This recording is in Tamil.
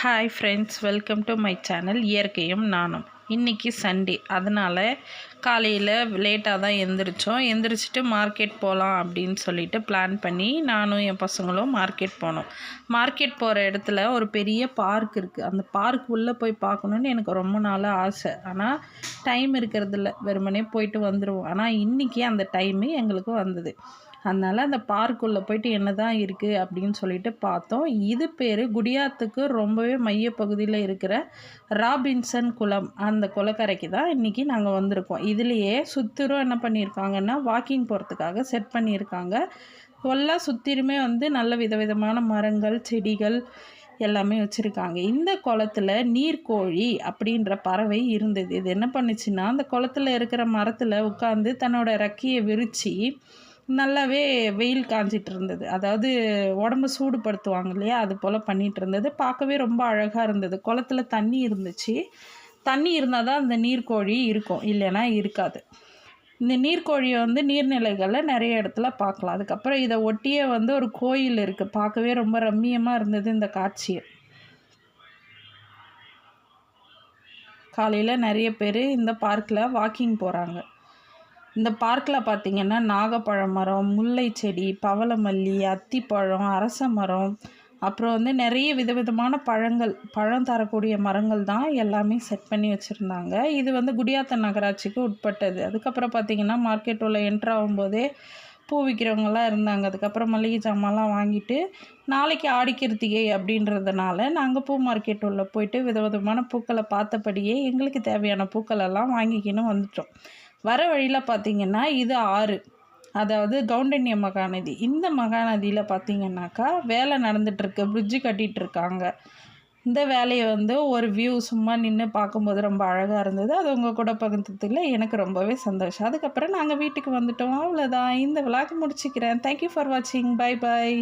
Hi friends, welcome to my channel இயற்கையும் நானும். இன்றைக்கி சண்டே, அதனால் காலையில் லேட்டாக தான் எந்திரிச்சிட்டு மார்க்கெட் போகலாம் அப்படின்னு சொல்லிட்டு பிளான் பண்ணி நானும் என் பசங்களும் மார்க்கெட் போனோம். மார்க்கெட் போகிற இடத்துல ஒரு பெரிய பார்க் இருக்குது. அந்த பார்க் உள்ளே போய் பார்க்கணுன்னு எனக்கு ரொம்ப நாளாக ஆசை. ஆனால் டைம் இருக்கிறதில்ல, வெறுமனே போயிட்டு வந்துடுவோம். ஆனால் இன்றைக்கி அந்த டைமு எங்களுக்கு வந்தது. அதனால் அந்த பார்க்குள்ளே போயிட்டு என்ன தான் இருக்குது அப்படின்னு சொல்லிட்டு பார்த்தோம். இது பேர் குடியாத்துக்கு ரொம்பவே மையப்பகுதியில் இருக்கிற ராபின்சன் குளம். அந்த குளக்கரைக்கு தான் இன்றைக்கி நாங்கள் வந்திருக்கோம். இதுலேயே சுற்றிலும் என்ன பண்ணியிருக்காங்கன்னா, வாக்கிங் போகிறதுக்காக செட் பண்ணியிருக்காங்க. எல்லாம் சுற்றிலுமே நல்ல விதவிதமான மரங்கள், செடிகள் எல்லாமே வச்சுருக்காங்க. இந்த குளத்துல நீர்க்கோழி அப்படின்ற பறவை இருந்தது. இது என்ன பண்ணுச்சுன்னா, அந்த குளத்துல இருக்கிற மரத்தில் உட்காந்து தன்னோட ரெக்கையை விரித்து நல்லாவே வெயில் காஞ்சிட்டு இருந்தது. அதாவது உடம்பு சூடுபடுத்துவாங்க இல்லையா, அது போல் பண்ணிகிட்டு இருந்தது. பார்க்கவே ரொம்ப அழகாக இருந்தது. குளத்துல தண்ணி இருந்துச்சு. தண்ணி இருந்தால் தான் அந்த நீர்க்கோழி இருக்கும், இல்லைன்னா இருக்காது. இந்த நீர்க்கோழியை நீர்நிலைகளில் நிறைய இடத்துல பார்க்கலாம். அதுக்கப்புறம் இதை ஒட்டியே ஒரு கோயில் இருக்குது. பார்க்கவே ரொம்ப ரம்மியமாக இருந்தது இந்த காட்சி. காலையில் நிறைய பேர் இந்த பார்க்கில் வாக்கிங் போகிறாங்க. இந்த பார்க்கில் பார்த்திங்கன்னா நாகப்பழ மரம், முல்லை செடி, பவளமல்லி, அத்திப்பழம், அரச மரம், அப்புறம் நிறைய விதவிதமான பழம் தரக்கூடிய மரங்கள் தான் எல்லாமே செட் பண்ணி வச்சுருந்தாங்க. இது குடியாத்த நகராட்சிக்கு உட்பட்டது. அதுக்கப்புறம் பார்த்திங்கன்னா மார்க்கெட் உள்ள என்ட்ரு ஆகும்போதே பூ விற்கிறவங்களாம் இருந்தாங்க. அதுக்கப்புறம் மளிகை ஜாமான்லாம் வாங்கிட்டு, நாளைக்கு ஆடிக்கிருத்திகை அப்படின்றதுனால நாங்கள் பூ மார்க்கெட் உள்ள போயிட்டு விதவிதமான பூக்களை பார்த்தபடியே எங்களுக்கு தேவையான பூக்களெல்லாம் வாங்கிக்கின்னு வந்துட்டோம். வர வழியில் பார்த்திங்கன்னா இது ஆறு, அதாவது கவுண்டன்ய மகாநதி. இந்த மகாநதியில் பார்த்திங்கன்னாக்கா வேலை நடந்துகிட்ருக்கு, பிரிட்ஜு கட்டிகிட்ருக்காங்க. இந்த வேலையை ஒரு வியூ சும்மா நின்று பார்க்கும்போது ரொம்ப அழகாக இருந்தது. அது உங்கள் கூட பகிர்ந்ததில் எனக்கு ரொம்பவே சந்தோஷம். அதுக்கப்புறம் நாங்கள் வீட்டுக்கு வந்துட்டோம். அவ்வளோதான், இந்த விளாக் முடிச்சுக்கிறேன். தேங்க்யூ ஃபார் வாட்சிங். Bye bye.